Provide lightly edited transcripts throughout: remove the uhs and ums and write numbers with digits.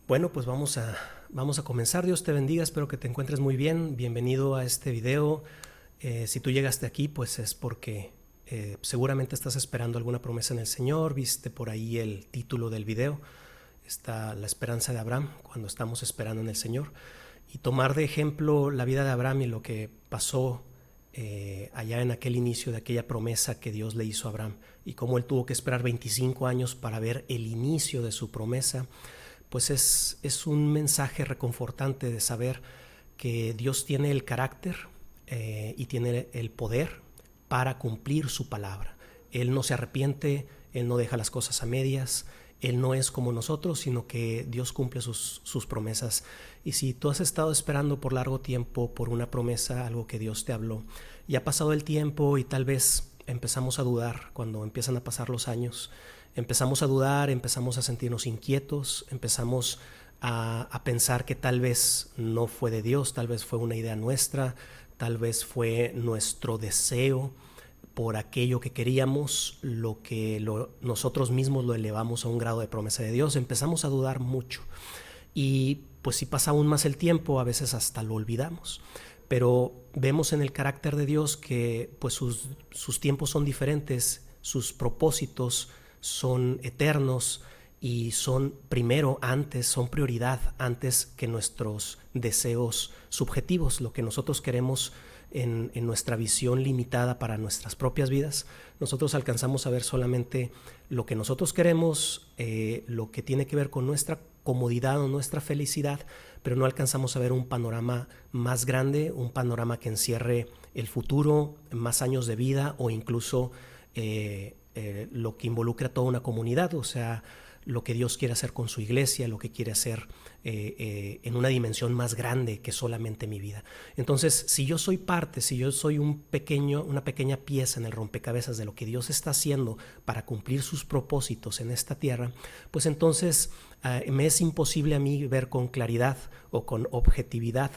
Bueno, pues vamos a comenzar. Dios te bendiga, espero que te encuentres muy bien. Bienvenido a este video. Si tú llegaste aquí, pues es porque seguramente estás esperando alguna promesa en el Señor. Viste por ahí el título del video. Está la esperanza de Abraham, cuando estamos esperando en el Señor. Y tomar de ejemplo la vida de Abraham y lo que pasó allá en aquel inicio de aquella promesa que Dios le hizo a Abraham. Y cómo él tuvo que esperar 25 años para ver el inicio de su promesa. Pues es un mensaje reconfortante de saber que Dios tiene el carácter y tiene el poder para cumplir su palabra. Él no se arrepiente, Él no deja las cosas a medias, Él no es como nosotros, sino que Dios cumple sus promesas. Y si tú has estado esperando por largo tiempo por una promesa, algo que Dios te habló, y ha pasado el tiempo y tal vez empezamos a dudar cuando empiezan a pasar los años, empezamos a dudar, empezamos a sentirnos inquietos, empezamos a pensar que tal vez no fue de Dios, tal vez fue una idea nuestra, tal vez fue nuestro deseo por aquello que queríamos, nosotros mismos lo elevamos a un grado de promesa de Dios. Empezamos a dudar mucho y pues si pasa aún más el tiempo, a veces hasta lo olvidamos. Pero vemos en el carácter de Dios que pues sus tiempos son diferentes, sus propósitos son eternos y son son prioridad antes que nuestros deseos subjetivos, lo que nosotros queremos en nuestra visión limitada para nuestras propias vidas. Nosotros alcanzamos a ver solamente lo que nosotros queremos, lo que tiene que ver con nuestra comodidad o nuestra felicidad, pero no alcanzamos a ver un panorama más grande, un panorama que encierre el futuro, más años de vida o incluso lo que involucra a toda una comunidad, o sea, lo que Dios quiere hacer con su iglesia, lo que quiere hacer en una dimensión más grande que solamente mi vida. Entonces, si yo soy parte, si yo soy una pequeña pieza en el rompecabezas de lo que Dios está haciendo para cumplir sus propósitos en esta tierra, pues entonces me es imposible a mí ver con claridad o con objetividad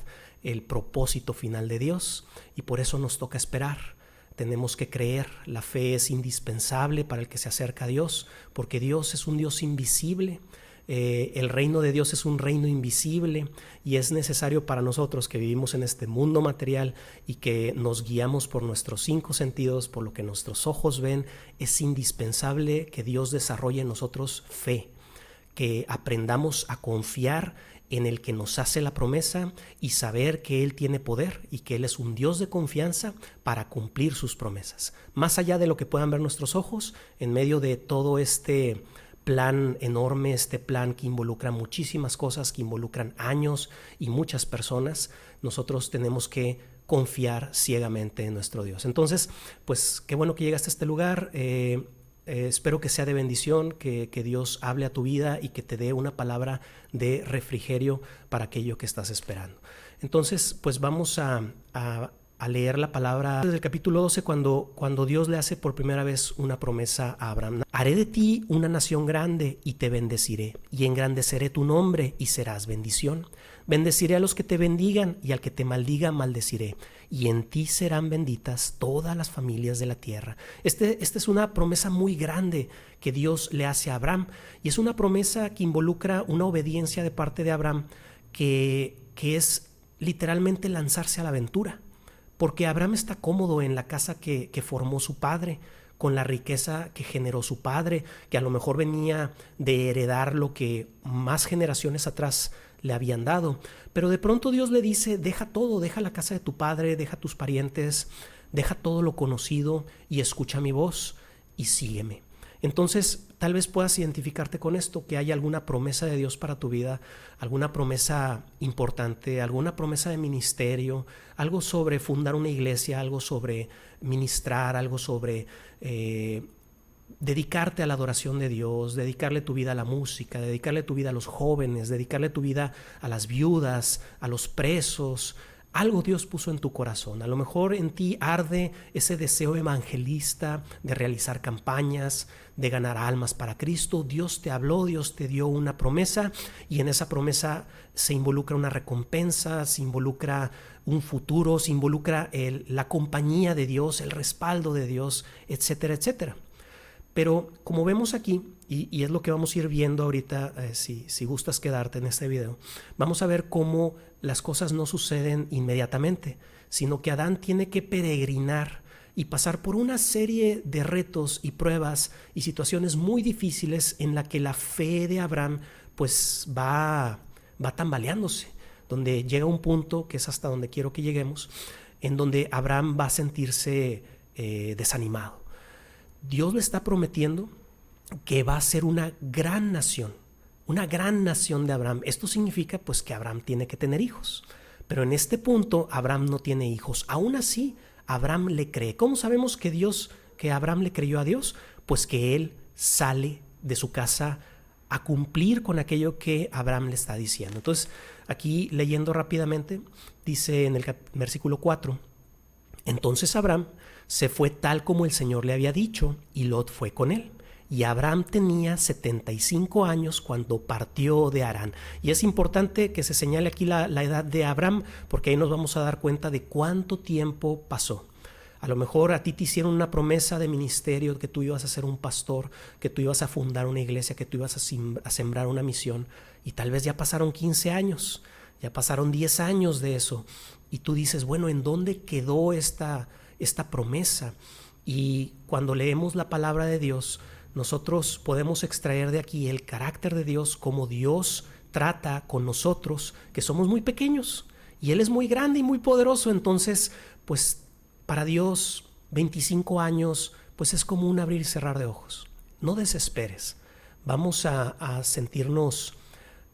el propósito final de Dios, y por eso nos toca esperar. Tenemos que creer, la fe es indispensable para el que se acerca a Dios, porque Dios es un Dios invisible, el reino de Dios es un reino invisible y es necesario para nosotros que vivimos en este mundo material y que nos guiamos por nuestros 5 sentidos, por lo que nuestros ojos ven. Es indispensable que Dios desarrolle en nosotros fe, que aprendamos a confiar en el que nos hace la promesa y saber que Él tiene poder y que Él es un Dios de confianza para cumplir sus promesas. Más allá de lo que puedan ver nuestros ojos, en medio de todo este plan enorme, este plan que involucra muchísimas cosas, que involucran años y muchas personas, nosotros tenemos que confiar ciegamente en nuestro Dios. Entonces, pues qué bueno que llegaste a este lugar. Espero que sea de bendición, que Dios hable a tu vida y que te dé una palabra de refrigerio para aquello que estás esperando. Entonces, pues vamos a leer la palabra desde el capítulo 12, cuando Dios le hace por primera vez una promesa a Abraham. Haré de ti una nación grande y te bendeciré, y engrandeceré tu nombre y serás bendición. Bendeciré a los que te bendigan y al que te maldiga maldeciré, y en ti serán benditas todas las familias de la tierra. Esta es una promesa muy grande que Dios le hace a Abraham, y es una promesa que involucra una obediencia de parte de Abraham que es literalmente lanzarse a la aventura, porque Abraham está cómodo en la casa que formó su padre, con la riqueza que generó su padre, que a lo mejor venía de heredar lo que más generaciones atrás le habían dado. Pero de pronto Dios le dice: deja todo, deja la casa de tu padre, deja tus parientes, deja todo lo conocido y escucha mi voz y sígueme. Entonces, tal vez puedas identificarte con esto, que hay alguna promesa de Dios para tu vida, alguna promesa importante, alguna promesa de ministerio, algo sobre fundar una iglesia, algo sobre ministrar, algo sobre dedicarte a la adoración de Dios, dedicarle tu vida a la música, dedicarle tu vida a los jóvenes, dedicarle tu vida a las viudas, a los presos. Algo Dios puso en tu corazón. A lo mejor en ti arde ese deseo evangelista de realizar campañas, de ganar almas para Cristo. Dios te habló, Dios te dio una promesa, y en esa promesa se involucra una recompensa, se involucra un futuro, se involucra la compañía de Dios, el respaldo de Dios, etcétera, etcétera. Pero como vemos aquí, y es lo que vamos a ir viendo ahorita, si gustas quedarte en este video, vamos a ver cómo las cosas no suceden inmediatamente, sino que Adán tiene que peregrinar y pasar por una serie de retos y pruebas y situaciones muy difíciles en la que la fe de Abraham pues va tambaleándose, donde llega un punto, que es hasta donde quiero que lleguemos, en donde Abraham va a sentirse desanimado. Dios le está prometiendo que va a ser una gran nación de Abraham. Esto significa pues que Abraham tiene que tener hijos, pero en este punto Abraham no tiene hijos. Aún así, Abraham le cree. ¿Cómo sabemos que Abraham le creyó a Dios? Pues que él sale de su casa a cumplir con aquello que Abraham le está diciendo. Entonces, aquí leyendo rápidamente, dice en el versículo 4, entonces Abraham se fue tal como el Señor le había dicho, y Lot fue con él. Y Abraham tenía 75 años cuando partió de Harán. Y es importante que se señale aquí la edad de Abraham, porque ahí nos vamos a dar cuenta de cuánto tiempo pasó. A lo mejor a ti te hicieron una promesa de ministerio, que tú ibas a ser un pastor, que tú ibas a fundar una iglesia, que tú ibas a sembrar una misión, y tal vez ya pasaron 15 años, ya pasaron 10 años de eso, y tú dices, bueno, ¿en dónde quedó esta promesa? Y cuando leemos la palabra de Dios, nosotros podemos extraer de aquí el carácter de Dios, cómo Dios trata con nosotros, que somos muy pequeños, y Él es muy grande y muy poderoso. Entonces, pues para Dios 25 años pues es como un abrir y cerrar de ojos. No desesperes. Vamos a sentirnos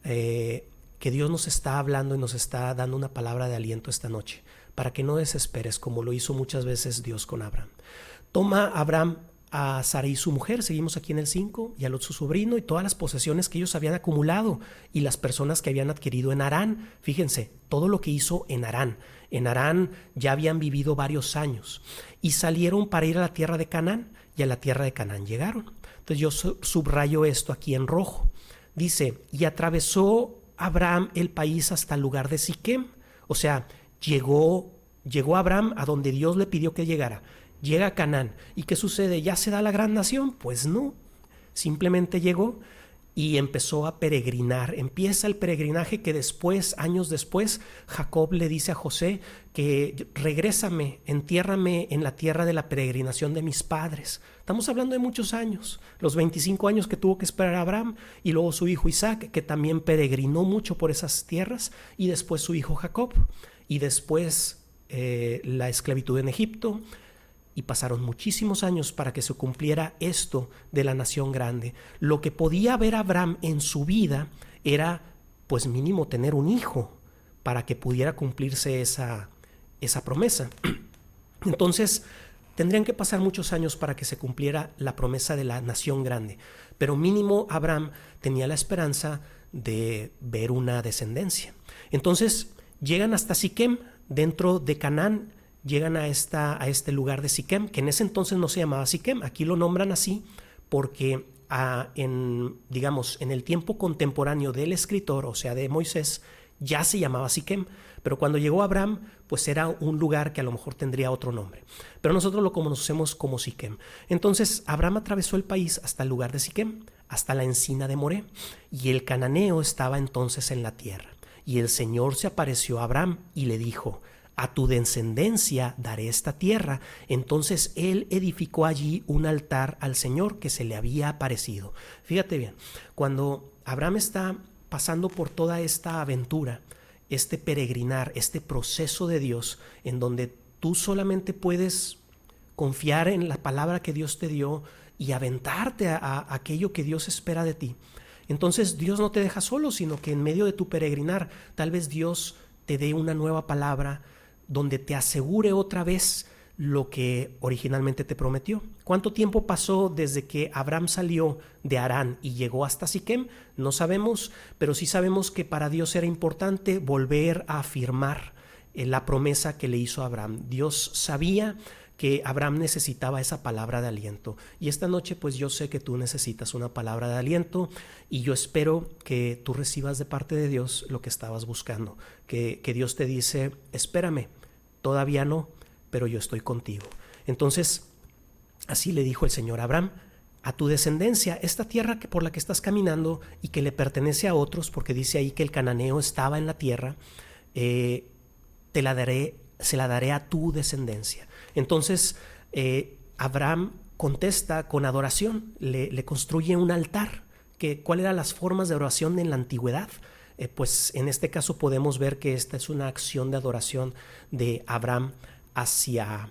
que Dios nos está hablando y nos está dando una palabra de aliento esta noche, para que no desesperes, como lo hizo muchas veces Dios con Abraham. Toma Abraham a Sarai su mujer, seguimos aquí en el 5, y a Lot su sobrino, y todas las posesiones que ellos habían acumulado, y las personas que habían adquirido en Harán. Fíjense, todo lo que hizo en Harán. En Harán ya habían vivido varios años, y salieron para ir a la tierra de Canaán, y a la tierra de Canaán llegaron. Entonces yo subrayo esto aquí en rojo. Dice, y atravesó Abraham el país hasta el lugar de Siquem. O sea, llegó Abraham a donde Dios le pidió que llegara. Llega a Canaán. ¿Y qué sucede? ¿Ya se da la gran nación? Pues no. Simplemente llegó y empezó a peregrinar. Empieza el peregrinaje que después, años después, Jacob le dice a José que regrésame, entiérrame en la tierra de la peregrinación de mis padres. Estamos hablando de muchos años, los 25 años que tuvo que esperar Abraham, y luego su hijo Isaac, que también peregrinó mucho por esas tierras, y después su hijo Jacob, y después la esclavitud en Egipto. Y pasaron muchísimos años para que se cumpliera esto de la nación grande. Lo que podía ver Abraham en su vida era, pues mínimo, tener un hijo para que pudiera cumplirse esa promesa. Entonces, tendrían que pasar muchos años para que se cumpliera la promesa de la nación grande. Pero mínimo Abraham tenía la esperanza de ver una descendencia. Entonces, llegan hasta Siquem, dentro de Canaán. Llegan a este lugar de Siquem, que en ese entonces no se llamaba Siquem. Aquí lo nombran así porque en el tiempo contemporáneo del escritor, o sea de Moisés, ya se llamaba Siquem, pero cuando llegó Abraham pues era un lugar que a lo mejor tendría otro nombre, pero nosotros lo conocemos como Siquem. Entonces Abraham atravesó el país hasta el lugar de Siquem, hasta la encina de Moré, y el cananeo estaba entonces en la tierra. Y el Señor se apareció a Abraham y le dijo, a tu descendencia daré esta tierra. Entonces él edificó allí un altar al Señor que se le había aparecido. Fíjate bien, cuando Abraham está pasando por toda esta aventura, este peregrinar, este proceso de Dios, en donde tú solamente puedes confiar en la palabra que Dios te dio y aventarte a aquello que Dios espera de ti. Entonces Dios no te deja solo, sino que en medio de tu peregrinar, tal vez Dios te dé una nueva palabra donde te asegure otra vez lo que originalmente te prometió. ¿Cuánto tiempo pasó desde que Abraham salió de Harán y llegó hasta Siquem? No sabemos, pero sí sabemos que para Dios era importante volver a afirmar la promesa que le hizo a Abraham. Dios sabía que Abraham necesitaba esa palabra de aliento, y esta noche pues yo sé que tú necesitas una palabra de aliento, y yo espero que tú recibas de parte de Dios lo que estabas buscando, que Dios te dice, espérame, todavía no, pero yo estoy contigo. Entonces así le dijo el Señor a Abraham, a tu descendencia, esta tierra por la que estás caminando y que le pertenece a otros, porque dice ahí que el cananeo estaba en la tierra, se la daré a tu descendencia. Entonces Abraham contesta con adoración, le construye un altar. ¿Cuáles eran las formas de adoración en la antigüedad? Pues en este caso podemos ver que esta es una acción de adoración de Abraham hacia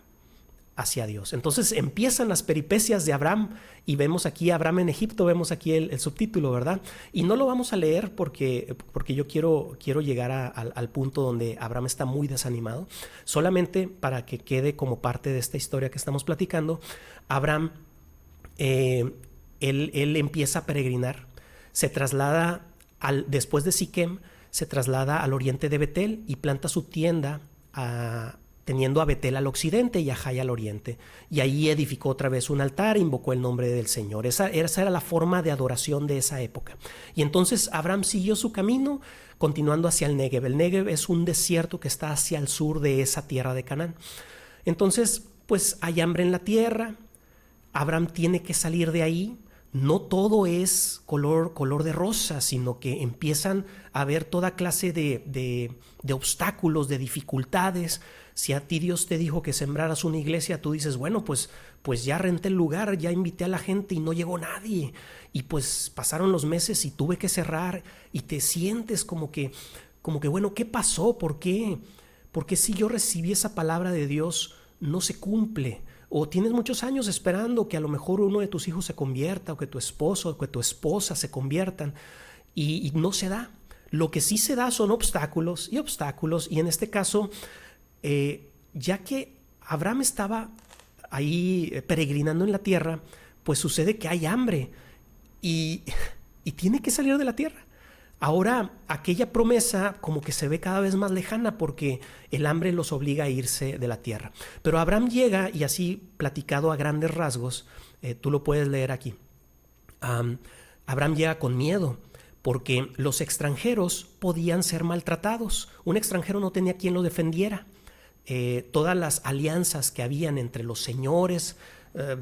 Dios. Entonces empiezan las peripecias de Abraham y vemos aquí a Abraham en Egipto, vemos aquí el subtítulo, ¿verdad? Y no lo vamos a leer porque yo quiero llegar al punto donde Abraham está muy desanimado. Solamente para que quede como parte de esta historia que estamos platicando, Abraham, él empieza a peregrinar, se traslada después de Siquem, se traslada al oriente de Betel y planta su tienda teniendo a Betel al occidente y a Jai al oriente. Y ahí edificó otra vez un altar e invocó el nombre del Señor. Esa era la forma de adoración de esa época. Y entonces Abraham siguió su camino, continuando hacia el Negev. El Negev es un desierto que está hacia el sur de esa tierra de Canaán. Entonces, pues hay hambre en la tierra. Abraham tiene que salir de ahí. No todo es color de rosa, sino que empiezan a haber toda clase de obstáculos, de dificultades. Si a ti Dios te dijo que sembraras una iglesia, tú dices, bueno, pues ya renté el lugar, ya invité a la gente y no llegó nadie. Y pues pasaron los meses y tuve que cerrar y te sientes como que bueno, ¿qué pasó? ¿Por qué? Porque si yo recibí esa palabra de Dios, no se cumple. O tienes muchos años esperando que a lo mejor uno de tus hijos se convierta, o que tu esposo o que tu esposa se conviertan, y no se da. Lo que sí se da son obstáculos, y en este caso, ya que Abraham estaba ahí peregrinando en la tierra, pues sucede que hay hambre y tiene que salir de la tierra. Ahora aquella promesa como que se ve cada vez más lejana porque el hambre los obliga a irse de la tierra. Pero Abraham llega, y así platicado a grandes rasgos, tú lo puedes leer aquí. Abraham llega con miedo porque los extranjeros podían ser maltratados. Un extranjero no tenía quien lo defendiera. Todas las alianzas que habían entre los señores,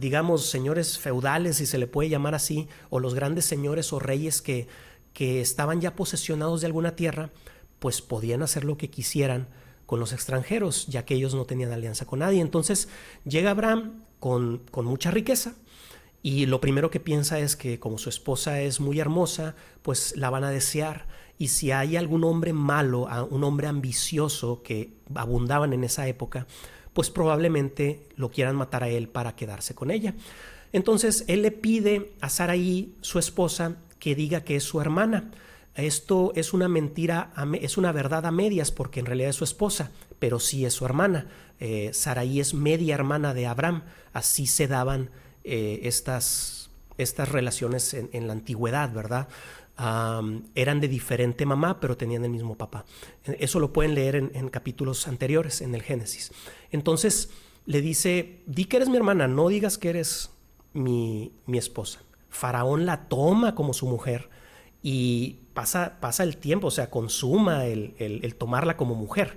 digamos señores feudales, si se le puede llamar así, o los grandes señores o reyes que estaban ya posesionados de alguna tierra, pues podían hacer lo que quisieran con los extranjeros, ya que ellos no tenían alianza con nadie. Entonces llega Abraham con mucha riqueza, y lo primero que piensa es que como su esposa es muy hermosa, pues la van a desear. Y si hay algún hombre malo, un hombre ambicioso que abundaban en esa época, pues probablemente lo quieran matar a él para quedarse con ella. Entonces él le pide a Sarai, su esposa, que diga que es su hermana. Esto es una mentira, es una verdad a medias, porque en realidad es su esposa, pero sí es su hermana. Sarai es media hermana de Abraham. Así se daban estas relaciones en la antigüedad, ¿verdad? Eran de diferente mamá, pero tenían el mismo papá. Eso lo pueden leer en capítulos anteriores, en el Génesis. Entonces le dice, di que eres mi hermana, no digas que eres mi esposa. Faraón la toma como su mujer y pasa el tiempo, o sea, consuma el tomarla como mujer,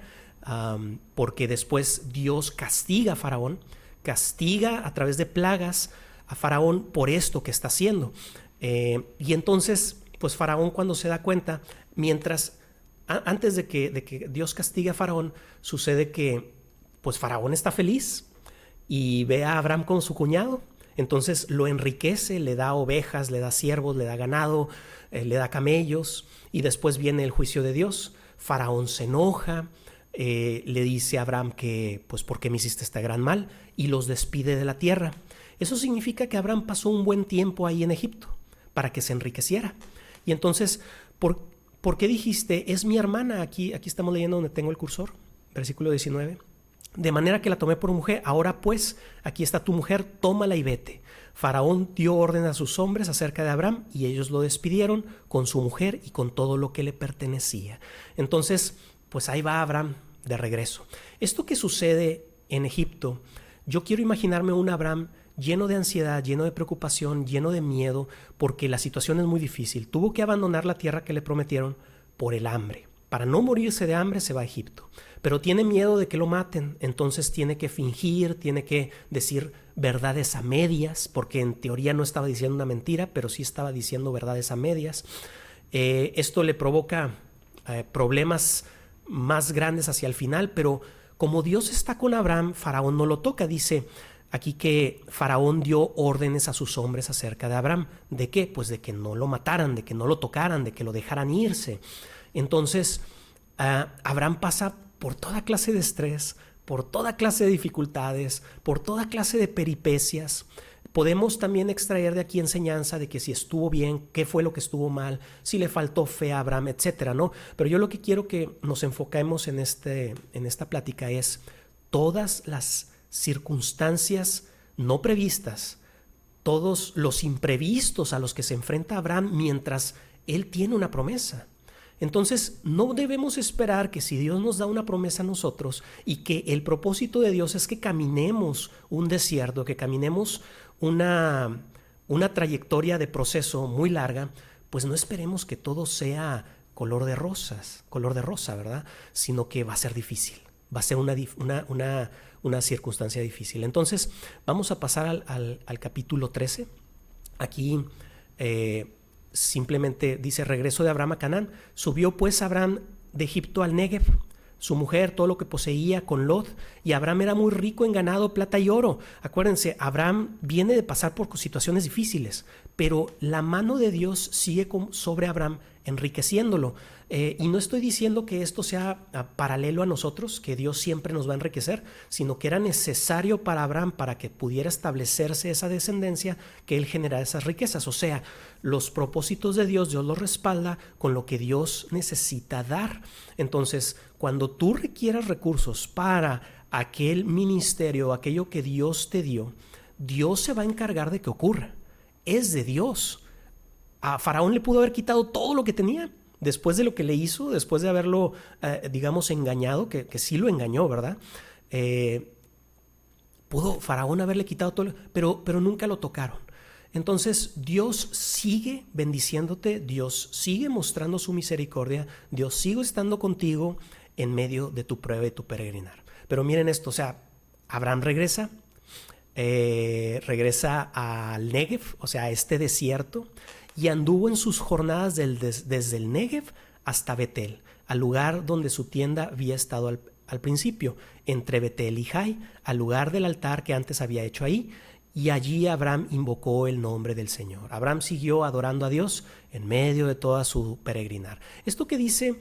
porque después Dios castiga a Faraón, castiga a través de plagas a Faraón por esto que está haciendo. Y entonces, pues Faraón, cuando se da cuenta, antes de que Dios castigue a Faraón, sucede que pues Faraón está feliz y ve a Abraham con su cuñado. Entonces lo enriquece, le da ovejas, le da siervos, le da ganado, le da camellos, y después viene el juicio de Dios. Faraón se enoja, le dice a Abraham que pues ¿por qué me hiciste este gran mal? Y los despide de la tierra. Eso significa que Abraham pasó un buen tiempo ahí en Egipto para que se enriqueciera. Y entonces, ¿por qué dijiste es mi hermana? Aquí estamos leyendo donde tengo el cursor, versículo 19. De manera que la tomé por mujer. Ahora pues, aquí está tu mujer, tómala y vete. Faraón dio orden a sus hombres acerca de Abraham, y ellos lo despidieron con su mujer y con todo lo que le pertenecía. Entonces, pues ahí va Abraham de regreso. Esto que sucede en Egipto, yo quiero imaginarme un Abraham lleno de ansiedad, lleno de preocupación, lleno de miedo, porque la situación es muy difícil. Tuvo que abandonar la tierra que le prometieron por el hambre. para no morirse de hambre se va a Egipto, pero tiene miedo de que lo maten, entonces tiene que fingir, tiene que decir verdades a medias, porque en teoría no estaba diciendo una mentira, pero sí estaba diciendo verdades a medias. Esto le provoca problemas más grandes hacia el final, pero como Dios está con Abraham, Faraón no lo toca. Dice aquí que Faraón dio órdenes a sus hombres acerca de Abraham. ¿De qué? Pues de que no lo mataran, de que no lo tocaran, de que lo dejaran irse. Entonces, Abraham pasa por toda clase de estrés, por toda clase de dificultades, por toda clase de peripecias. Podemos también extraer de aquí enseñanza de que si estuvo bien, qué fue lo que estuvo mal, si le faltó fe a Abraham, etcétera, ¿no? Pero yo lo que quiero que nos enfoquemos en esta plática es todas las circunstancias no previstas, todos los imprevistos a los que se enfrenta Abraham mientras él tiene una promesa. Entonces, no debemos esperar que si Dios nos da una promesa a nosotros y que el propósito de Dios es que caminemos un desierto, que caminemos una trayectoria de proceso muy larga, pues no esperemos que todo sea color de rosa, ¿verdad? Sino que va a ser difícil, va a ser una circunstancia difícil. Entonces, vamos a pasar al capítulo 13. Aquí simplemente dice: regreso de Abraham a Canaán. Subió pues Abraham de Egipto al Negev, su mujer, todo lo que poseía, con Lot, y Abraham era muy rico en ganado, plata y oro. Acuérdense, Abraham viene de pasar por situaciones difíciles, pero la mano de Dios sigue sobre Abraham, enriqueciéndolo. Y no estoy diciendo que esto sea paralelo a nosotros, que Dios siempre nos va a enriquecer, sino que era necesario para Abraham, para que pudiera establecerse esa descendencia, que él generara esas riquezas. O sea, los propósitos de Dios los respalda con lo que Dios necesita dar. Entonces, cuando tú requieras recursos para aquel ministerio, aquello que Dios te dio, Dios se va a encargar de que ocurra. Es de Dios. A Faraón le pudo haber quitado todo lo que tenía después de lo que le hizo, después de haberlo, digamos, engañado, que sí lo engañó, ¿verdad? Pudo Faraón haberle quitado todo, pero nunca lo tocaron. Entonces, Dios sigue bendiciéndote, Dios sigue mostrando su misericordia, Dios sigue estando contigo en medio de tu prueba y tu peregrinar. Pero miren esto, o sea, Abraham regresa al Negev, o sea, a este desierto, y anduvo en sus jornadas desde el Negev hasta Betel, al lugar donde su tienda había estado al principio, entre Betel y Jai, al lugar del altar que antes había hecho ahí, y allí Abraham invocó el nombre del Señor. Abraham siguió adorando a Dios en medio de toda su peregrinar. Esto que dice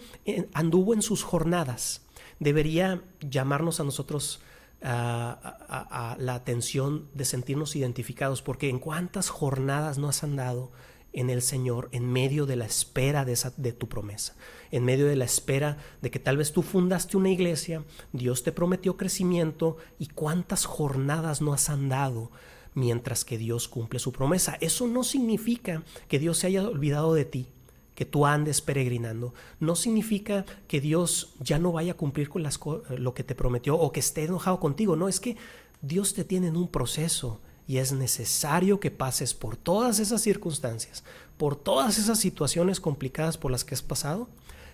anduvo en sus jornadas debería llamarnos a nosotros a la atención de sentirnos identificados, porque en cuántas jornadas no has andado en el Señor en medio de la espera de tu promesa, en medio de la espera de que tal vez tú fundaste una iglesia, Dios te prometió crecimiento, y cuántas jornadas no has andado mientras que Dios cumple su promesa. Eso no significa que Dios se haya olvidado de ti, que tú andes peregrinando. No significa que Dios ya no vaya a cumplir con lo que te prometió, o que esté enojado contigo. No, es que Dios te tiene en un proceso y es necesario que pases por todas esas circunstancias, por todas esas situaciones complicadas por las que has pasado,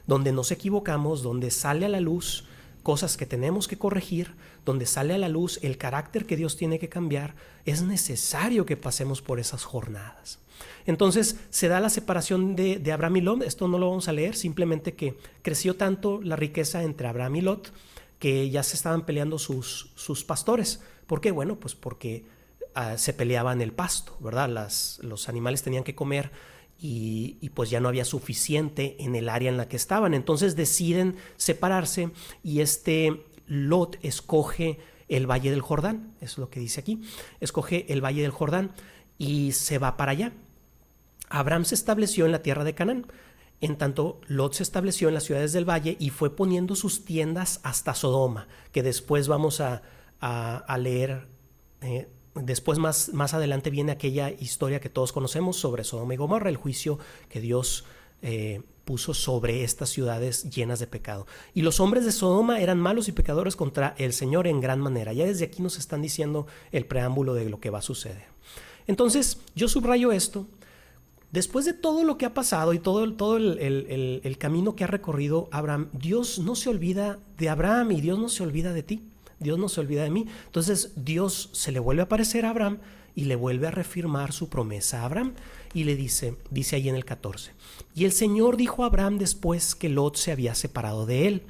donde nos equivocamos, donde sale a la luz cosas que tenemos que corregir, donde sale a la luz el carácter que Dios tiene que cambiar. Es necesario que pasemos por esas jornadas. Entonces se da la separación de Abraham y Lot. Esto no lo vamos a leer, simplemente que creció tanto la riqueza entre Abraham y Lot que ya se estaban peleando sus pastores. ¿Por qué? Bueno, pues porque se peleaban el pasto, ¿verdad? Los animales tenían que comer y pues ya no había suficiente en el área en la que estaban. Entonces deciden separarse, y Lot escoge el Valle del Jordán. Eso es lo que dice aquí. Escoge el Valle del Jordán y se va para allá. Abraham se estableció en la tierra de Canaán. En tanto, Lot se estableció en las ciudades del valle y fue poniendo sus tiendas hasta Sodoma, que después vamos a leer. Después más adelante viene aquella historia que todos conocemos sobre Sodoma y Gomorra, el juicio que Dios puso sobre estas ciudades llenas de pecado. Y los hombres de Sodoma eran malos y pecadores contra el Señor en gran manera. Ya desde aquí nos están diciendo el preámbulo de lo que va a suceder. Entonces, yo subrayo esto. Después de todo lo que ha pasado y todo el camino que ha recorrido Abraham, Dios no se olvida de Abraham y Dios no se olvida de ti. Dios no se olvida de mí. Entonces Dios se le vuelve a aparecer a Abraham y le vuelve a reafirmar su promesa a Abraham. Y le dice ahí en el 14: y el Señor dijo a Abraham después que Lot se había separado de él: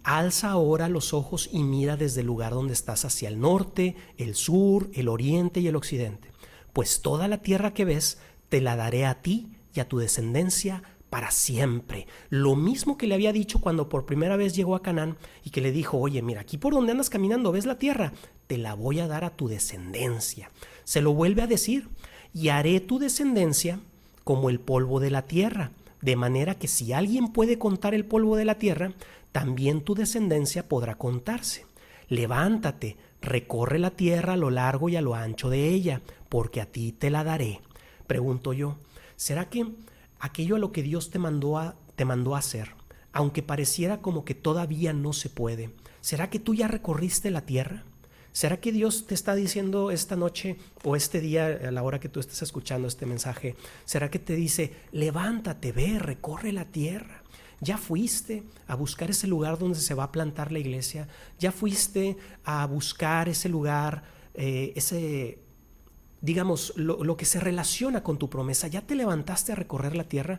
alza ahora los ojos y mira desde el lugar donde estás hacia el norte, el sur, el oriente y el occidente. Pues toda la tierra que ves te la daré a ti y a tu descendencia para siempre. Lo mismo que le había dicho cuando por primera vez llegó a Canaán y que le dijo: oye, mira, aquí por donde andas caminando, ¿ves la tierra? Te la voy a dar a tu descendencia. Se lo vuelve a decir: y haré tu descendencia como el polvo de la tierra, de manera que si alguien puede contar el polvo de la tierra, también tu descendencia podrá contarse. Levántate, recorre la tierra a lo largo y a lo ancho de ella, porque a ti te la daré. Pregunto yo, ¿será que aquello a lo que Dios te mandó a hacer, aunque pareciera como que todavía no se puede, ¿será que tú ya recorriste la tierra? ¿Será que Dios te está diciendo esta noche o este día, a la hora que tú estés escuchando este mensaje, será que te dice: levántate, ve, recorre la tierra? ¿Ya fuiste a buscar ese lugar donde se va a plantar la iglesia? ¿Ya fuiste a buscar ese lugar, digamos, lo que se relaciona con tu promesa? ¿Ya te levantaste a recorrer la tierra?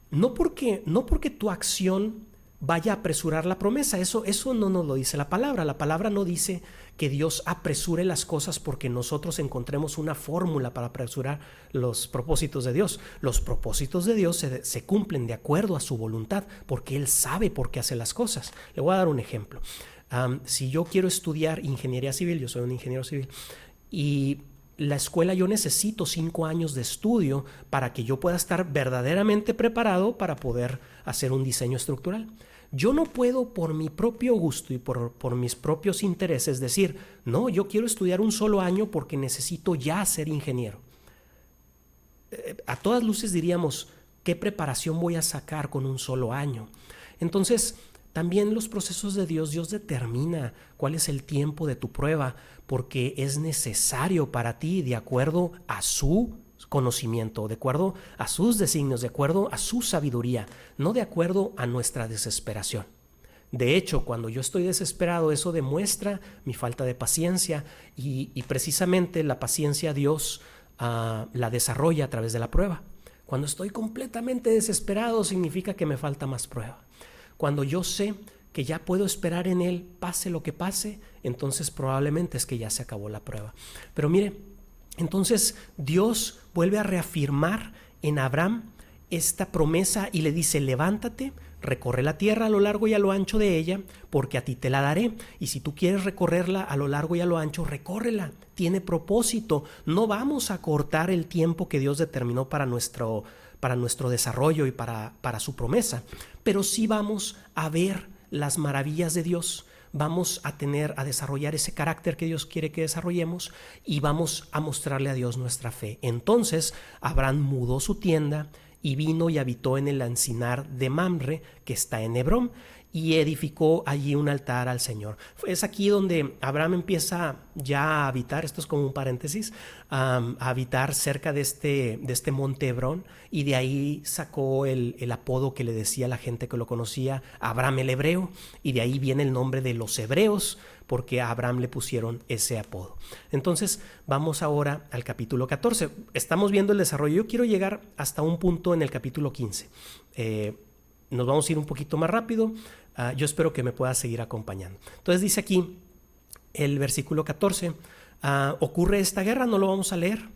No porque tu acción vaya a apresurar la promesa, eso no nos lo dice la palabra. La palabra no dice que Dios apresure las cosas porque nosotros encontremos una fórmula para apresurar los propósitos de Dios. Los propósitos de Dios se cumplen de acuerdo a su voluntad, porque Él sabe por qué hace las cosas. Le voy a dar un ejemplo. Si yo quiero estudiar ingeniería civil, yo soy un ingeniero civil, y la escuela, yo necesito 5 años de estudio para que yo pueda estar verdaderamente preparado para poder hacer un diseño estructural. Yo no puedo por mi propio gusto y por mis propios intereses decir: no, yo quiero estudiar un solo año porque necesito ya ser ingeniero. A todas luces diríamos: ¿qué preparación voy a sacar con un solo año? Entonces, también los procesos de Dios determina cuál es el tiempo de tu prueba, porque es necesario para ti de acuerdo a su conocimiento, de acuerdo a sus designios, de acuerdo a su sabiduría, no de acuerdo a nuestra desesperación. De hecho, cuando yo estoy desesperado, eso demuestra mi falta de paciencia y precisamente la paciencia Dios la desarrolla a través de la prueba. Cuando estoy completamente desesperado, significa que me falta más prueba. Cuando yo sé que ya puedo esperar en Él, pase lo que pase, entonces probablemente es que ya se acabó la prueba. Pero mire, entonces Dios vuelve a reafirmar en Abraham esta promesa y le dice: levántate, recorre la tierra a lo largo y a lo ancho de ella, porque a ti te la daré. Y si tú quieres recorrerla a lo largo y a lo ancho, recórrela. Tiene propósito. No vamos a cortar el tiempo que Dios determinó para nuestro desarrollo y para su promesa, pero sí vamos a ver las maravillas de Dios. Vamos a desarrollar ese carácter que Dios quiere que desarrollemos y vamos a mostrarle a Dios nuestra fe. Entonces Abraham mudó su tienda y vino y habitó en el encinar de Mamre, que está en Hebrón, y edificó allí un altar al Señor. Es aquí donde Abraham empieza ya a habitar, esto es como un paréntesis, a habitar cerca de este monte Hebrón, y de ahí sacó el apodo que le decía la gente que lo conocía: Abraham el hebreo, y de ahí viene el nombre de los hebreos, porque a Abraham le pusieron ese apodo. Entonces vamos ahora al capítulo 14. Estamos viendo el desarrollo. Yo quiero llegar hasta un punto en el capítulo 15. Nos vamos a ir un poquito más rápido. Yo espero que me puedas seguir acompañando. Entonces dice aquí el versículo 14. Ocurre esta guerra, no lo vamos a leer.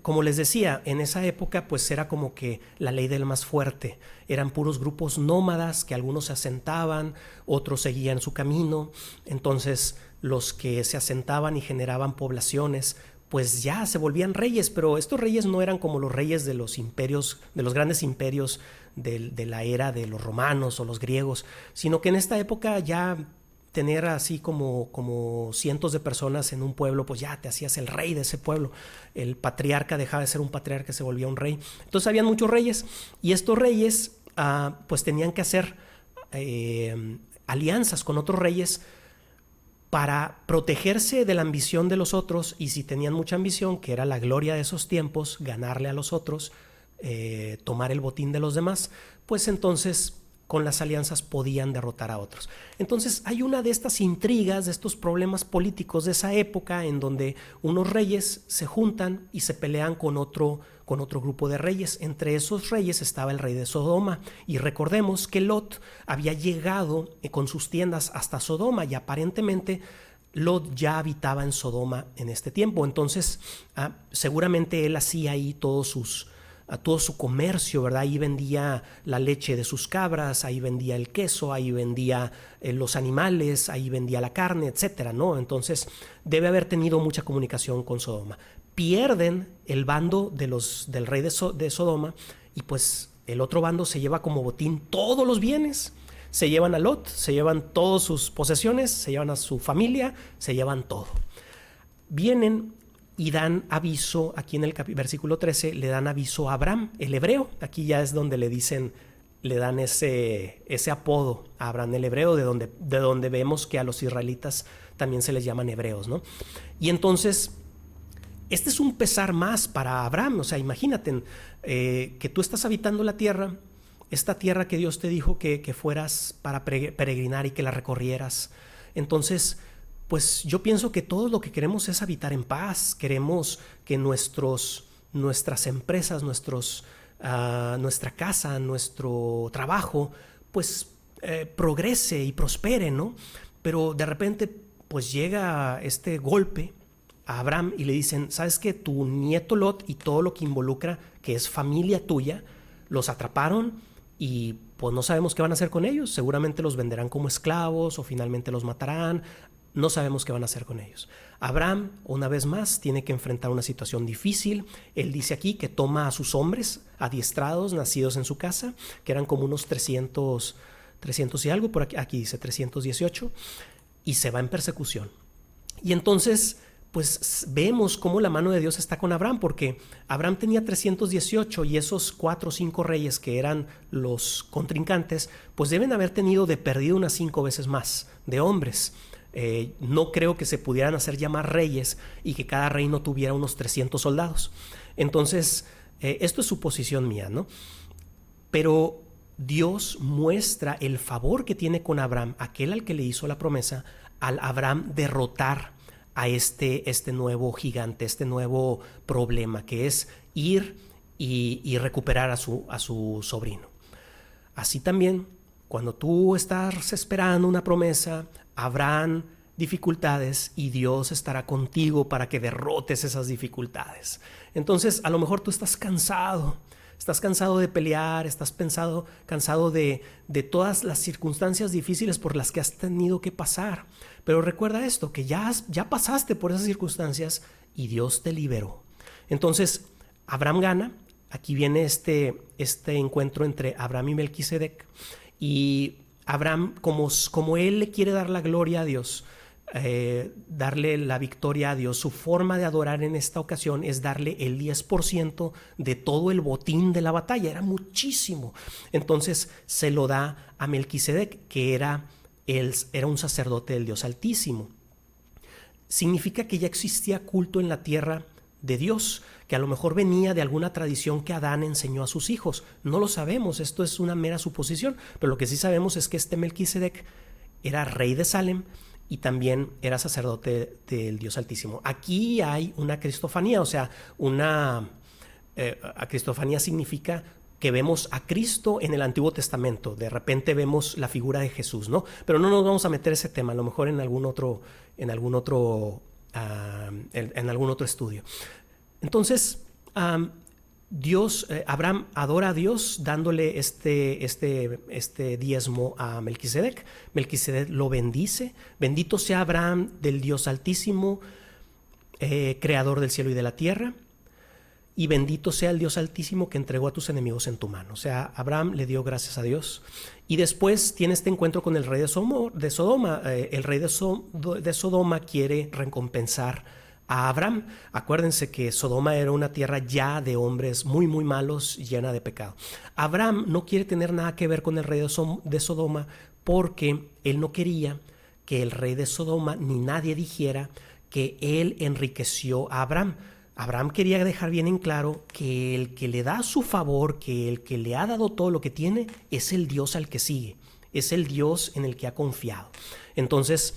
Como les decía, en esa época pues era como que la ley del más fuerte. Eran puros grupos nómadas que algunos se asentaban, otros seguían su camino. Entonces los que se asentaban y generaban poblaciones pues ya se volvían reyes, pero estos reyes no eran como los reyes de los imperios, de los grandes imperios de la era de los romanos o los griegos, sino que en esta época ya tener así como cientos de personas en un pueblo, pues ya te hacías el rey de ese pueblo. El patriarca dejaba de ser un patriarca, se volvía un rey. Entonces habían muchos reyes y estos reyes pues tenían que hacer alianzas con otros reyes para protegerse de la ambición de los otros, y si tenían mucha ambición, que era la gloria de esos tiempos, ganarle a los otros, tomar el botín de los demás, pues entonces con las alianzas podían derrotar a otros. Entonces hay una de estas intrigas, de estos problemas políticos de esa época, en donde unos reyes se juntan y se pelean con otro grupo de reyes. Entre esos reyes estaba el rey de Sodoma, y recordemos que Lot había llegado con sus tiendas hasta Sodoma, y aparentemente Lot ya habitaba en Sodoma en este tiempo. Entonces seguramente él hacía ahí todo su comercio, ¿verdad? Ahí vendía la leche de sus cabras, ahí vendía el queso, ahí vendía los animales, ahí vendía la carne, etcétera, ¿no? Entonces debe haber tenido mucha comunicación con Sodoma. Pierden el bando del rey de Sodoma, y pues el otro bando se lleva como botín todos los bienes. Se llevan a Lot, se llevan todas sus posesiones, se llevan a su familia, se llevan todo. Vienen y dan aviso, aquí en el versículo 13, le dan aviso a Abraham, el hebreo. Aquí ya es donde le dan ese apodo a Abraham, el hebreo, de donde vemos que a los israelitas también se les llaman hebreos, ¿no? Y entonces, este es un pesar más para Abraham. O sea, imagínate que tú estás habitando la tierra, esta tierra que Dios te dijo que fueras para peregrinar y que la recorrieras. Entonces, pues yo pienso que todo lo que queremos es habitar en paz. Queremos que nuestras empresas, nuestra casa, nuestro trabajo, pues progrese y prospere, ¿no? Pero de repente, pues llega este golpe a Abraham y le dicen, ¿sabes qué? Tu nieto Lot y todo lo que involucra, que es familia tuya, los atraparon y pues no sabemos qué van a hacer con ellos. Seguramente los venderán como esclavos o finalmente los matarán. No sabemos qué van a hacer con ellos. Abraham, una vez más, tiene que enfrentar una situación difícil. Él dice aquí que toma a sus hombres adiestrados, nacidos en su casa, que eran como unos 300 y algo, por aquí dice 318, y se va en persecución. Y entonces, pues vemos cómo la mano de Dios está con Abraham, porque Abraham tenía 318 y esos 4 o 5 reyes que eran los contrincantes, pues deben haber tenido de perdido unas 5 veces más de hombres. No creo que se pudieran hacer llamar reyes y que cada reino tuviera unos 300 soldados. Entonces, esto es suposición mía, ¿no? Pero Dios muestra el favor que tiene con Abraham, aquel al que le hizo la promesa, al Abraham derrotar a este nuevo gigante, este nuevo problema, que es ir y recuperar a su sobrino. Así también, cuando tú estás esperando una promesa, habrán dificultades y Dios estará contigo para que derrotes esas dificultades. Entonces, a lo mejor tú estás cansado de pelear, estás cansado de todas las circunstancias difíciles por las que has tenido que pasar. Pero recuerda esto, que ya pasaste por esas circunstancias y Dios te liberó. Entonces, Abraham gana. Aquí viene este encuentro entre Abraham y Melquisedec. Y Abraham, como él le quiere dar la gloria a Dios, darle la victoria a Dios, su forma de adorar en esta ocasión es darle el 10% de todo el botín de la batalla. Era muchísimo. Entonces se lo da a Melquisedec, que era un sacerdote del Dios Altísimo. Significa que ya existía culto en la tierra de Dios, que a lo mejor venía de alguna tradición que Adán enseñó a sus hijos. No lo sabemos, esto es una mera suposición, pero lo que sí sabemos es que este Melquisedec era rey de Salem y también era sacerdote del Dios Altísimo. Aquí hay una cristofanía, o sea, cristofanía significa que vemos a Cristo en el Antiguo Testamento. De repente vemos la figura de Jesús, ¿no? Pero no nos vamos a meter ese tema, a lo mejor en algún otro estudio. Entonces, Abraham adora a Dios dándole este diezmo a Melquisedec. Melquisedec lo bendice. Bendito sea Abraham del Dios Altísimo, creador del cielo y de la tierra. Y bendito sea el Dios Altísimo que entregó a tus enemigos en tu mano. O sea, Abraham le dio gracias a Dios. Y después tiene este encuentro con el rey de Sodoma. El rey de Sodoma quiere recompensar a Abraham. Acuérdense que Sodoma era una tierra ya de hombres muy, muy malos, llena de pecado. Abraham no quiere tener nada que ver con el rey de Sodoma porque él no quería que el rey de Sodoma ni nadie dijera que él enriqueció a Abraham. Abraham quería dejar bien en claro que el que le da su favor, que el que le ha dado todo lo que tiene, es el Dios al que sigue, es el Dios en el que ha confiado. Entonces,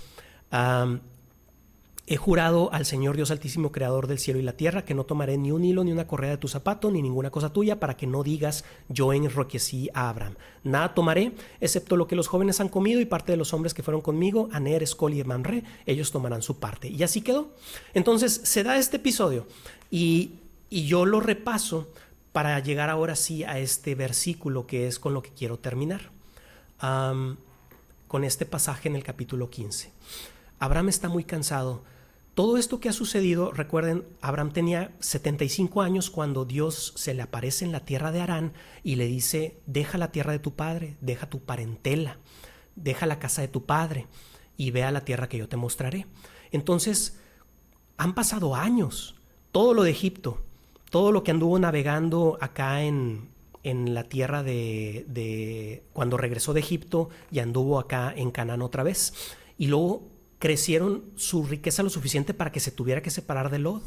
he jurado al Señor Dios Altísimo, creador del cielo y la tierra, que no tomaré ni un hilo, ni una correa de tu zapato, ni ninguna cosa tuya, para que no digas, yo enriquecí a Abraham. Nada tomaré, excepto lo que los jóvenes han comido, y parte de los hombres que fueron conmigo, Aner, Escol y Mamre, ellos tomarán su parte. Y así quedó. Entonces se da este episodio y yo lo repaso para llegar ahora sí a este versículo, que es con lo que quiero terminar, con este pasaje en el capítulo 15. Abraham está muy cansado. Todo esto que ha sucedido, recuerden, Abraham tenía 75 años cuando Dios se le aparece en la tierra de Harán y le dice, deja la tierra de tu padre, deja tu parentela, deja la casa de tu padre y ve a la tierra que yo te mostraré. Entonces, han pasado años. Todo lo de Egipto, todo lo que anduvo navegando acá en la tierra cuando regresó de Egipto y anduvo acá en Canaán otra vez. Y luego crecieron su riqueza lo suficiente para que se tuviera que separar de Lot.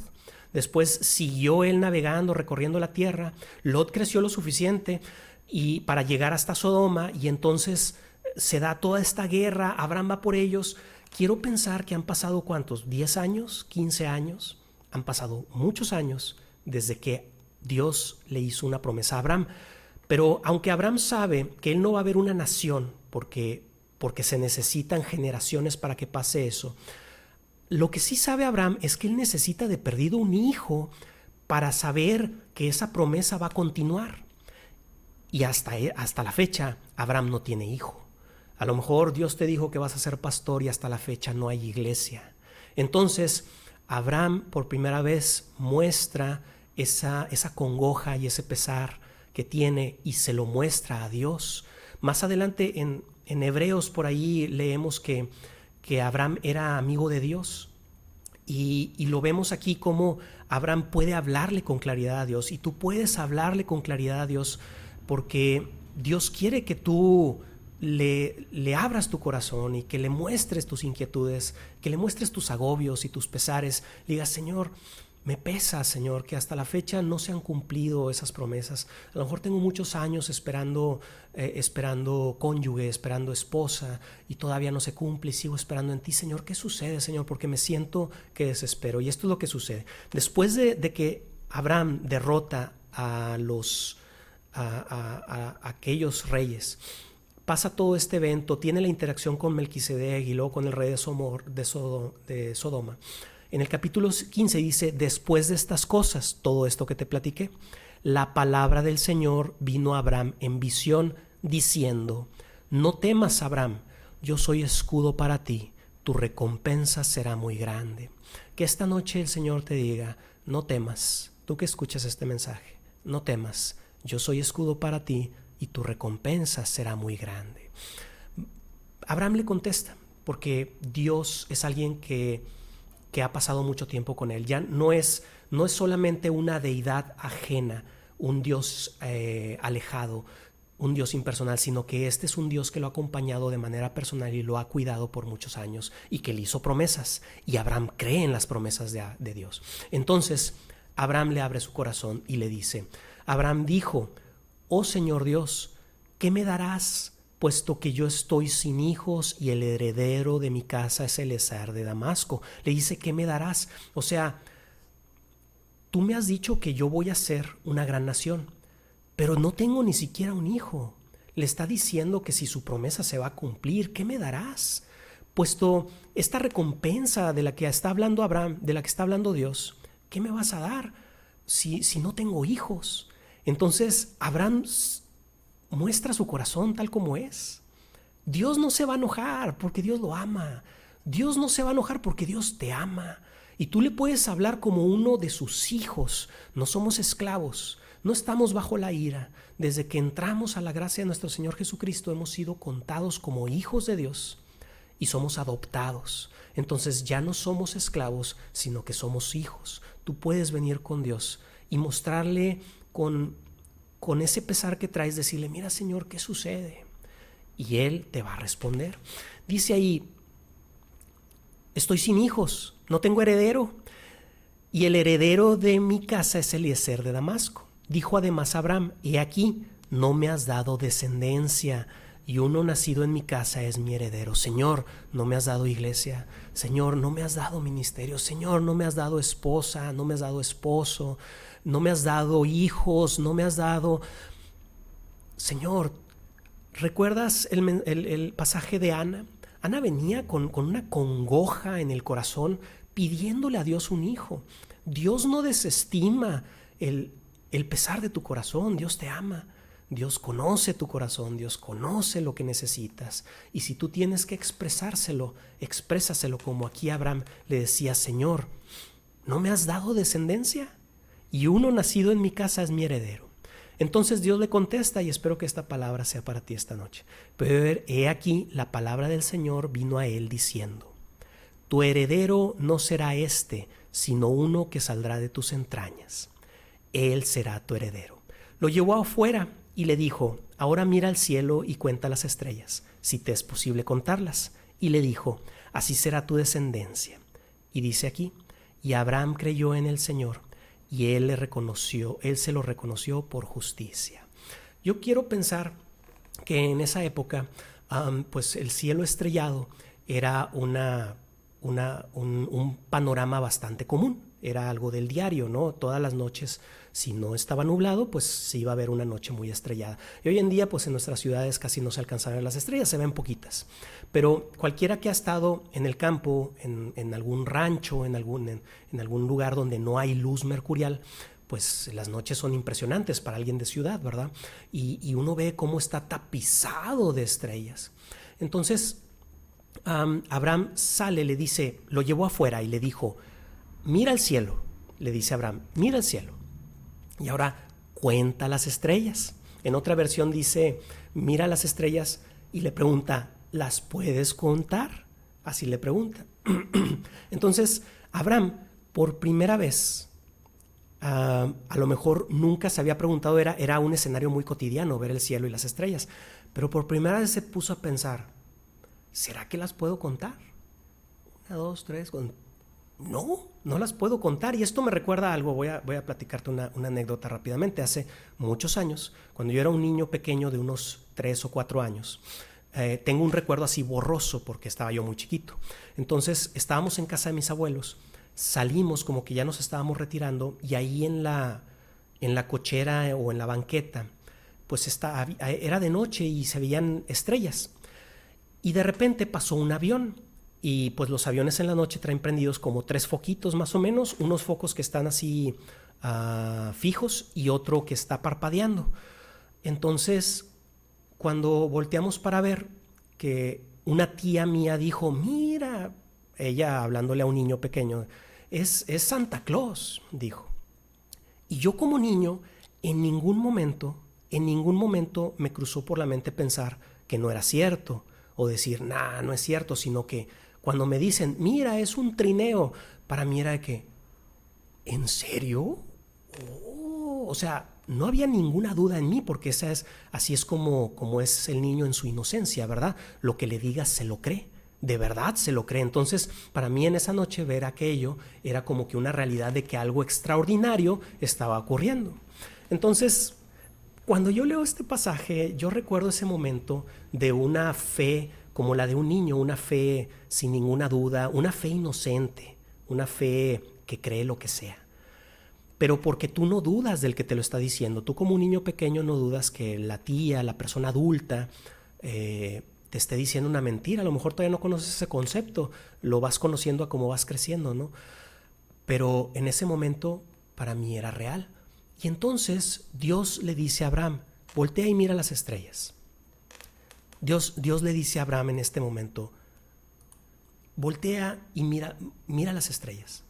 Después siguió él navegando, recorriendo la tierra. Lot creció lo suficiente y para llegar hasta Sodoma, y entonces se da toda esta guerra. Abraham va por ellos. Quiero pensar que han pasado ¿cuántos? ¿10 años? ¿15 años? Han pasado muchos años desde que Dios le hizo una promesa a Abraham. Pero aunque Abraham sabe que él no va a ver una nación porque se necesitan generaciones para que pase eso, lo que sí sabe Abraham es que él necesita de perdido un hijo para saber que esa promesa va a continuar. Y hasta la fecha Abraham no tiene hijo. A lo mejor Dios te dijo que vas a ser pastor y hasta la fecha no hay iglesia. Entonces Abraham por primera vez muestra esa congoja y ese pesar que tiene, y se lo muestra a Dios. Más adelante en Hebreos por ahí leemos que Abraham era amigo de Dios, y lo vemos aquí como Abraham puede hablarle con claridad a Dios, y tú puedes hablarle con claridad a Dios porque Dios quiere que tú le abras tu corazón y que le muestres tus inquietudes, que le muestres tus agobios y tus pesares. Le digas, Señor, me pesa, Señor, que hasta la fecha no se han cumplido esas promesas. A lo mejor tengo muchos años esperando cónyuge, esperando esposa, y todavía no se cumple, y sigo esperando en ti, Señor. ¿Qué sucede, Señor? Porque me siento que desespero. Y esto es lo que sucede. Después de que Abraham derrota a aquellos reyes, pasa todo este evento, tiene la interacción con Melquisedec y luego con el rey de Sodoma. En el capítulo 15 dice, después de estas cosas, todo esto que te platiqué, la palabra del Señor vino a Abraham en visión, diciendo, no temas, Abraham, yo soy escudo para ti, tu recompensa será muy grande. Que esta noche el Señor te diga, no temas, tú que escuchas este mensaje, no temas, yo soy escudo para ti y tu recompensa será muy grande. Abraham le contesta, porque Dios es alguien que ha pasado mucho tiempo con él. Ya no es solamente una deidad ajena, un Dios alejado, un Dios impersonal, sino que este es un Dios que lo ha acompañado de manera personal y lo ha cuidado por muchos años, y que le hizo promesas, y Abraham cree en las promesas de Dios. Entonces Abraham le abre su corazón y le dice, Abraham dijo, oh Señor Dios, ¿qué me darás? Puesto que yo estoy sin hijos y el heredero de mi casa es Eliezer de Damasco. Le dice, ¿qué me darás? O sea, tú me has dicho que yo voy a ser una gran nación, pero no tengo ni siquiera un hijo. Le está diciendo que si su promesa se va a cumplir, ¿qué me darás? Puesto esta recompensa de la que está hablando Abraham, de la que está hablando Dios, ¿qué me vas a dar si no tengo hijos? Entonces Abraham muestra su corazón tal como es. Dios no se va a enojar porque Dios lo ama. Dios no se va a enojar porque Dios te ama. Y tú le puedes hablar como uno de sus hijos. No somos esclavos, no estamos bajo la ira. Desde que entramos a la gracia de nuestro Señor Jesucristo hemos sido contados como hijos de Dios y somos adoptados. Entonces ya no somos esclavos, sino que somos hijos. Tú puedes venir con Dios y mostrarle con ese pesar que traes, decirle, mira, Señor, ¿qué sucede? Y Él te va a responder. Dice ahí estoy sin hijos, no tengo heredero. Y el heredero de mi casa es Eliezer de Damasco. Dijo además Abraham, he aquí, no me has dado descendencia, y uno nacido en mi casa es mi heredero. Señor, no me has dado iglesia. Señor, no me has dado ministerio. Señor, no me has dado esposa, no me has dado esposo, no me has dado hijos, no me has dado... Señor, ¿recuerdas el pasaje de Ana? Ana venía con una congoja en el corazón pidiéndole a Dios un hijo. Dios no desestima el pesar de tu corazón. Dios te ama. Dios conoce tu corazón. Dios conoce lo que necesitas. Y si tú tienes que expresárselo, exprésaselo como aquí Abraham le decía, Señor, ¿no me has dado descendencia? Y uno nacido en mi casa es mi heredero. Entonces Dios le contesta, y espero que esta palabra sea para ti esta noche. Pero he aquí, la palabra del Señor vino a él diciendo, tu heredero no será este, sino uno que saldrá de tus entrañas. Él será tu heredero. Lo llevó afuera y le dijo, ahora mira al cielo y cuenta las estrellas, si te es posible contarlas. Y le dijo, así será tu descendencia. Y dice aquí, y Abraham creyó en el Señor, y él se lo reconoció por justicia. Yo quiero pensar que en esa época, pues el cielo estrellado era un panorama bastante común. Era algo del diario, ¿no? Todas las noches, si no estaba nublado, pues se iba a ver una noche muy estrellada. Y hoy en día, pues en nuestras ciudades casi no se alcanzan a ver las estrellas, se ven poquitas. Pero cualquiera que ha estado en el campo, en algún rancho, en algún lugar donde no hay luz mercurial, pues las noches son impresionantes para alguien de ciudad, ¿verdad? Y uno ve cómo está tapizado de estrellas. Entonces, Abraham sale, le dice, lo llevó afuera y le dijo, mira al cielo, le dice Abraham, mira al cielo. Y ahora cuenta las estrellas. En otra versión dice, mira las estrellas y le pregunta, ¿las puedes contar? Así le pregunta. Entonces, Abraham, por primera vez, a lo mejor nunca se había preguntado, era un escenario muy cotidiano ver el cielo y las estrellas, pero por primera vez se puso a pensar, ¿será que las puedo contar? 1, 2, 3, no las puedo contar. Y esto me recuerda a algo. Voy a platicarte una anécdota rápidamente. Hace muchos años, cuando yo era un niño pequeño de unos 3 o 4 años, tengo un recuerdo así borroso porque estaba yo muy chiquito. Entonces estábamos en casa de mis abuelos, salimos como que ya nos estábamos retirando, y ahí en la cochera o en la banqueta, pues era de noche y se veían estrellas. Y de repente pasó un avión. Y pues los aviones en la noche traen prendidos como 3 foquitos más o menos, unos focos que están así fijos y otro que está parpadeando. Entonces, cuando volteamos para ver, que una tía mía dijo, mira, ella hablándole a un niño pequeño, es Santa Claus, dijo. Y yo como niño, en ningún momento me cruzó por la mente pensar que no era cierto, o decir, nah, no es cierto, sino que cuando me dicen, mira, es un trineo, para mí era de que, ¿en serio? Oh, o sea, no había ninguna duda en mí, porque así es como es el niño en su inocencia, ¿verdad? Lo que le digas se lo cree, de verdad se lo cree. Entonces, para mí en esa noche ver aquello era como que una realidad de que algo extraordinario estaba ocurriendo. Entonces, cuando yo leo este pasaje, yo recuerdo ese momento de una fe como la de un niño, una fe sin ninguna duda, una fe inocente, una fe que cree lo que sea. Pero porque tú no dudas del que te lo está diciendo. Tú como un niño pequeño no dudas que la tía, la persona adulta, te esté diciendo una mentira. A lo mejor todavía no conoces ese concepto, lo vas conociendo a cómo vas creciendo, ¿no? Pero en ese momento para mí era real. Y entonces Dios le dice a Abraham, voltea y mira las estrellas. Dios le dice a Abraham en este momento, voltea y mira las estrellas.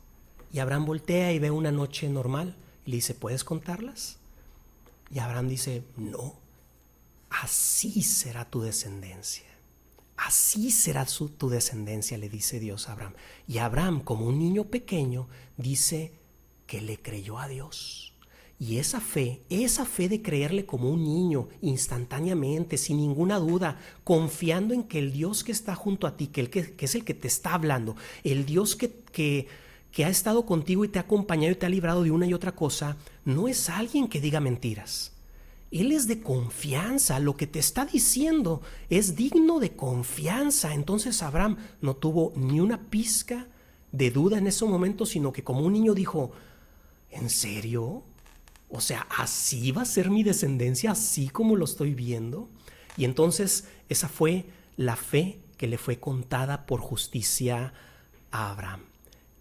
Y Abraham voltea y ve una noche normal y le dice, ¿puedes contarlas? Y Abraham dice, no, así será tu descendencia. Así será tu descendencia, le dice Dios a Abraham. Y Abraham, como un niño pequeño, dice que le creyó a Dios. Y esa fe de creerle como un niño, instantáneamente, sin ninguna duda, confiando en que el Dios que está junto a ti, que es el que te está hablando, el Dios que ha estado contigo y te ha acompañado y te ha librado de una y otra cosa, no es alguien que diga mentiras. Él es de confianza, lo que te está diciendo es digno de confianza. Entonces Abraham no tuvo ni una pizca de duda en ese momento, sino que como un niño dijo, ¿en serio? O sea, ¿así va a ser mi descendencia, así como lo estoy viendo? Y entonces esa fue la fe que le fue contada por justicia a Abraham.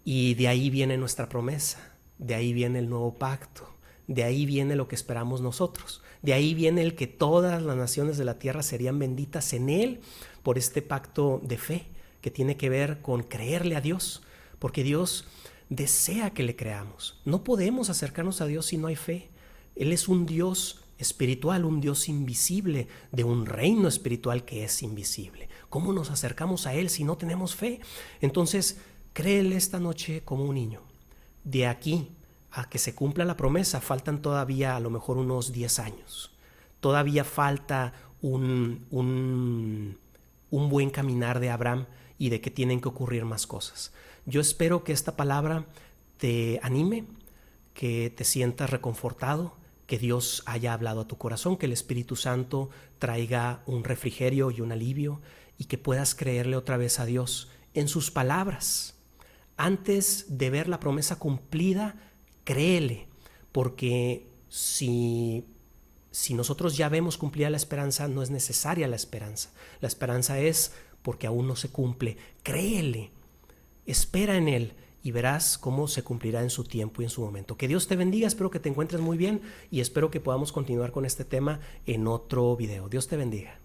Y de ahí viene nuestra promesa, de ahí viene el nuevo pacto, de ahí viene lo que esperamos nosotros, de ahí viene el que todas las naciones de la tierra serían benditas en él por este pacto de fe que tiene que ver con creerle a Dios, porque Dios desea que le creamos. No podemos acercarnos a Dios si no hay fe. Él es un Dios espiritual, un Dios invisible, de un reino espiritual que es invisible. ¿Cómo nos acercamos a Él si no tenemos fe? Entonces, créele esta noche como un niño. De aquí a que se cumpla la promesa faltan todavía a lo mejor unos 10 años. Todavía falta un buen caminar de Abraham y de que tienen que ocurrir más cosas. Yo espero que esta palabra te anime, que te sientas reconfortado, que Dios haya hablado a tu corazón, que el Espíritu Santo traiga un refrigerio y un alivio y que puedas creerle otra vez a Dios en sus palabras. Antes de ver la promesa cumplida, créele, porque si nosotros ya vemos cumplida la esperanza, no es necesaria la esperanza. La esperanza es porque aún no se cumple. Créele, espera en Él y verás cómo se cumplirá en su tiempo y en su momento. Que Dios te bendiga, espero que te encuentres muy bien y espero que podamos continuar con este tema en otro video. Dios te bendiga.